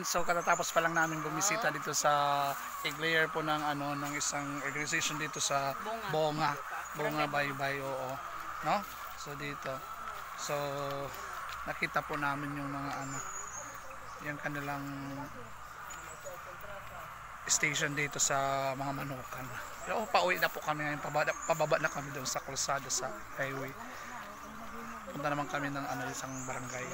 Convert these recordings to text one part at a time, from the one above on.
So katatapos pa lang namin bumisita dito sa egg layer po ng ng isang organization dito sa Bonga Baybay, oo, no? So dito. So nakita po namin yung mga yung kanilang station dito sa mga manukan. Pero pauwi na po kami ngayon, pababa na kami doon sa kalsada sa highway. Punta naman kami ng isang barangay.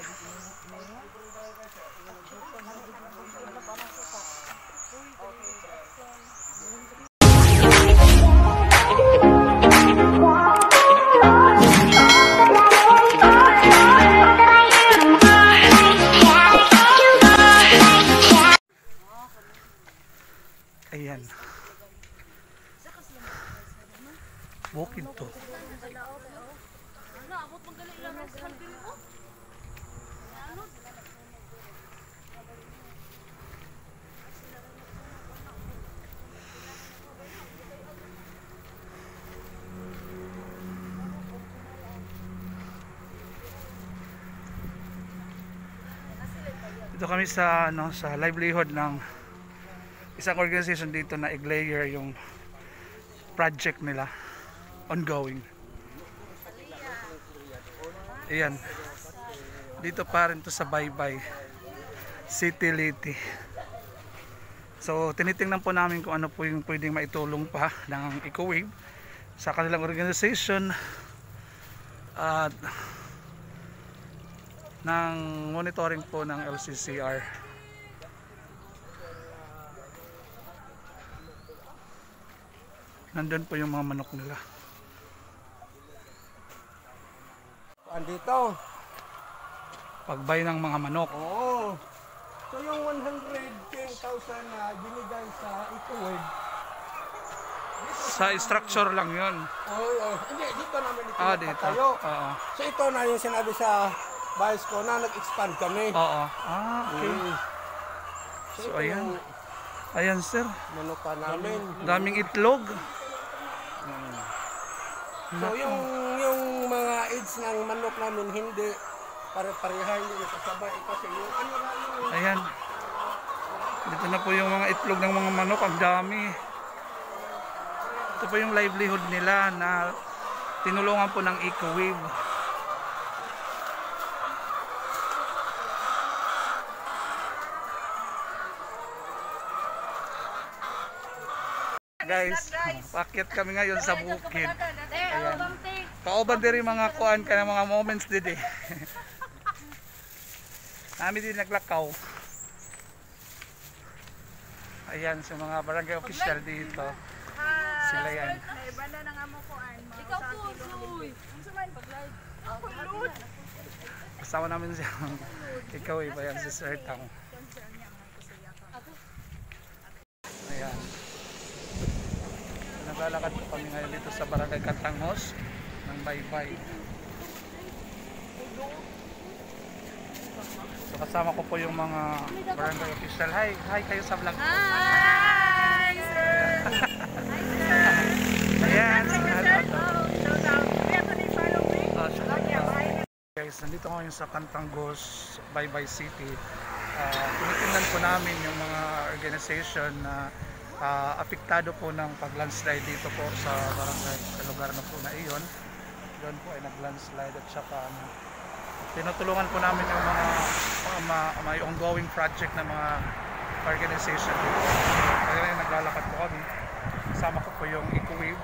Ayan. Bukid to. Dito kami sa sa livelihood ng isang organization dito na egg layer, yung project nila ongoing. Ayan. Dito pa rin to sa Baybay City, Leyte. So tinitingnan po namin kung ano po yung pwedeng maitulong pa ng EcoWave sa kanilang organization at ng monitoring po ng LCCR. Nandun po yung mga manok nila. Andito. Pagbay ng mga manok. Oo. So yung 110,000 na binigay sa EcoWave, Sa structure lang yun. hindi, dito namin ito Dito. tayo. Oo. So ito na yung sinabi sa bias ko na nag-expand kami. Oo. Okay. So ayan. Ayan sir. Manuka namin. Daming itlog. So yung mga age ng manok namin hindi pare-parehay, hindi kasabay kasi yung Ayan. Dito na po yung mga itlog ng mga manok. Ang dami. Ito po yung livelihood nila na tinulungan po ng EcoWave. Guys, pakyat kami ngayon sa bukid. Ayan. Kauban din mga kuan ka ng mga moments din eh. Nami din naglakaw. Ayan, sa mga barangay official dito. Sila yan. Ikaw po, Suy. Ang sumayin pag-live. Ako, Lord. Kasama namin siya. Ikaw eh, bayan si Sir Tang. Ayan. Naglalakad po kami ngayon dito sa barangay Katangos ng Baybay. So kasama ko po yung mga barangay official. Hi kayo sa vlog. Hi, sir. Ayan. Shout Guys, nandito ko ngayon sa Katangos, Baybay City. Tinitingnan po namin yung mga organization na apektado po ng pag-landslide dito po sa barangay, sa lugar na po na iyon. Doon po ay nag-landslide at saka tinutulungan po namin yung mga may ongoing project na mga organization dito. Kaya naglalakad po kami. Kasama ko po yung EcoWave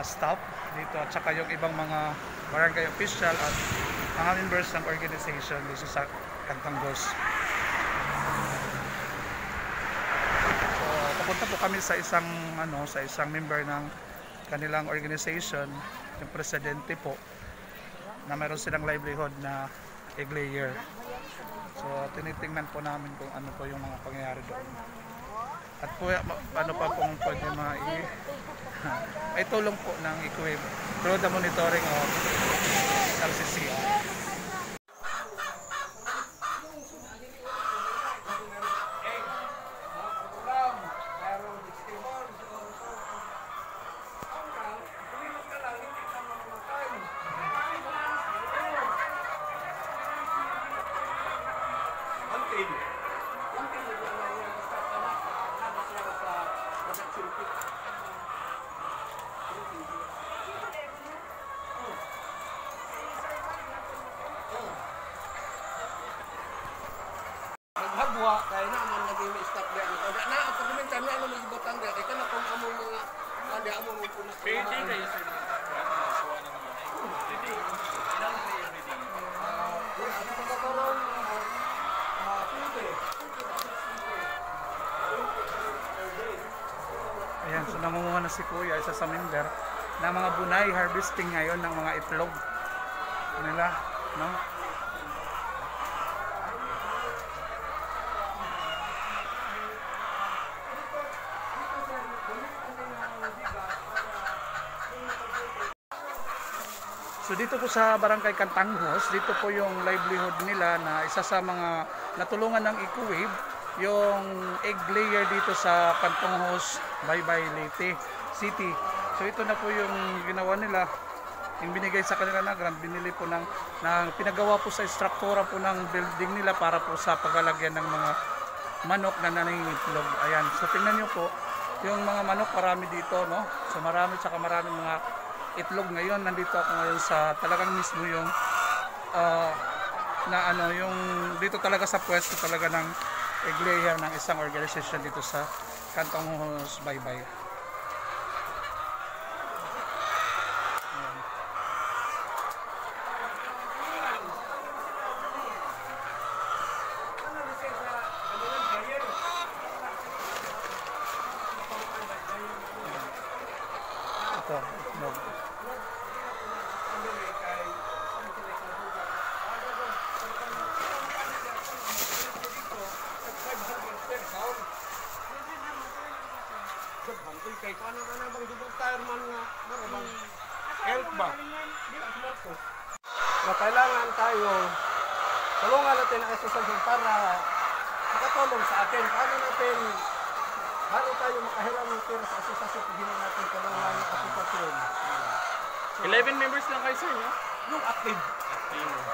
staff dito at saka yung ibang mga barangay official at mga members ng organization dito sa Katangos. Papunta po kami sa isang sa isang member ng kanilang organization, yung presidente po, na meron silang livelihood na egg layer. So tinitingnan po namin kung ano po yung mga pangyayari doon. At po ano pa pong pwede maitulong po ng EcoWave through the monitoring of LCCR. Until wa kay naman lagi may stop diyan. Kada na pag minsan na ano may ibutang diyan kay kana kung among mga kada among mga puno. Pwede kayo sir. Pwede. Ilang player pwede? Ano pa karon? Ayan, so nangunguha na si Kuya, isa sa member, ng mga bunay harvesting ngayon ng mga itlog nila, no? So dito po sa Barangay Cantanghos, dito po yung livelihood nila na isa sa mga natulungan ng Eco-Wave, yung egg layer dito sa Cantanghos, Baybay, Leyte City. So ito na po yung ginawa nila, yung binigay sa kanila na grant, binili po ng pinagawa po sa struktura po ng building nila para po sa paglalagyan ng mga manok na nangingitlog. Ayan, so tingnan nyo po, yung mga manok marami dito, no? So marami, tsaka marami mga itlog ngayon. Nandito ako ngayon sa talagang mismo yung yung dito talaga sa pwesto talaga ng egg layer ng isang organization dito sa Cantanghos, Baybay. Ito, itlog. Kay ano na bang dugong fireman nga bang health ba? Na kailangan tayo tulungan natin ang asosasyon para makatulong sa atin. Paano tayo makahiram ng pera sa asosasyon kung hindi natin tulungan ang asosasyon? 11 members lang kayo sir, no? Yung active.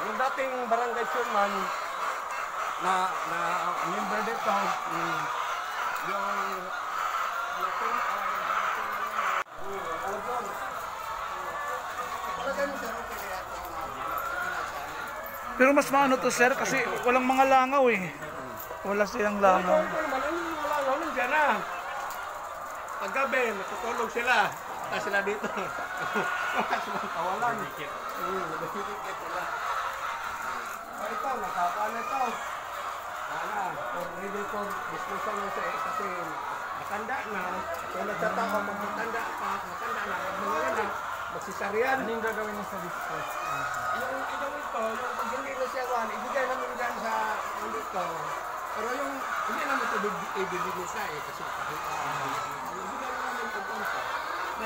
Yung dating barangay chairman na member dito, yung Pero mas maano to sir kasi walang mga langaw eh. Wala silang langaw. Nandiyan na. Paggabi, matutulog sila. Tapos sila dito. Wala silang kawalan. Nagsisikip sila. Ito, nakapaan ito. Sana, already ito, diskusyon na siya kasi matanda na. Kung nagtataka, matanda na, mga na, magsisarian. Anong gagawin niya sa discourse? Yung gagawin ko, yung pag hindi na siya kuhan, ibigay namin dyan sa dito. Pero yung, hindi naman ito ibigay siya eh, kasi ibigay namin ito konti.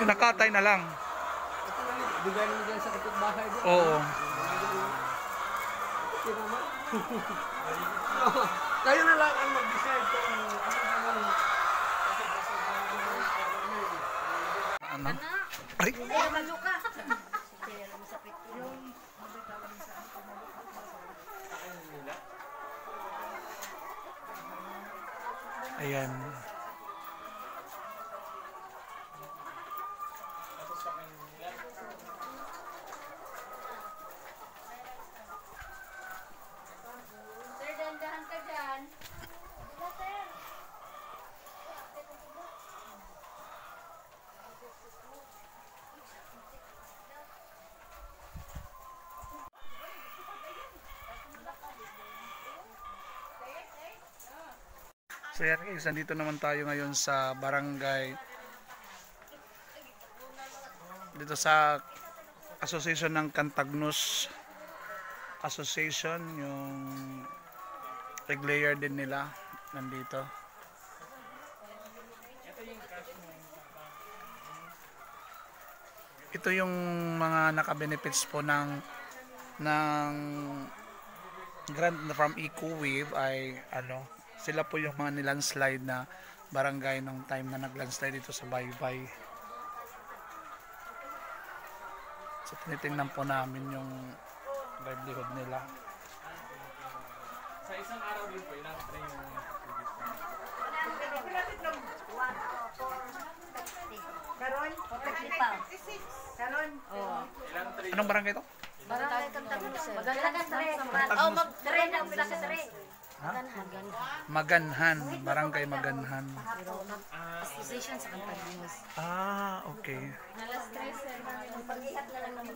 Nakatay na lang. Ito na rin, ibigay namin dyan sa kapitbahay doon. Oo. Ito naman. Kayo na lang ang mag-decide kung ano naman. Ano? Ay! Ayan. Sir, dandahan ka dyan. So yan guys, nandito naman tayo ngayon sa barangay dito sa association ng Cantanghos Association, yung egg layer din nila nandito. Ito yung mga naka-benefits po ng grant from Eco-Wave ay ano, sila po yung mga nilandslide na barangay nung time na naglandslide dito sa Baybay. So tinitingnan po namin yung livelihood nila. Sa isang araw din po, ilang train yung Karon? Karon? Oo. ilang train? Anong barangay to? Barangay Cantanghos. Magdalagan 3. Oh, mag-3 ang pila sa 3. Maganhan, Barangay Maganhan. Pero association sa Campanios. Ah, okay. Alas 3, sir. Pag-ihat na lang ng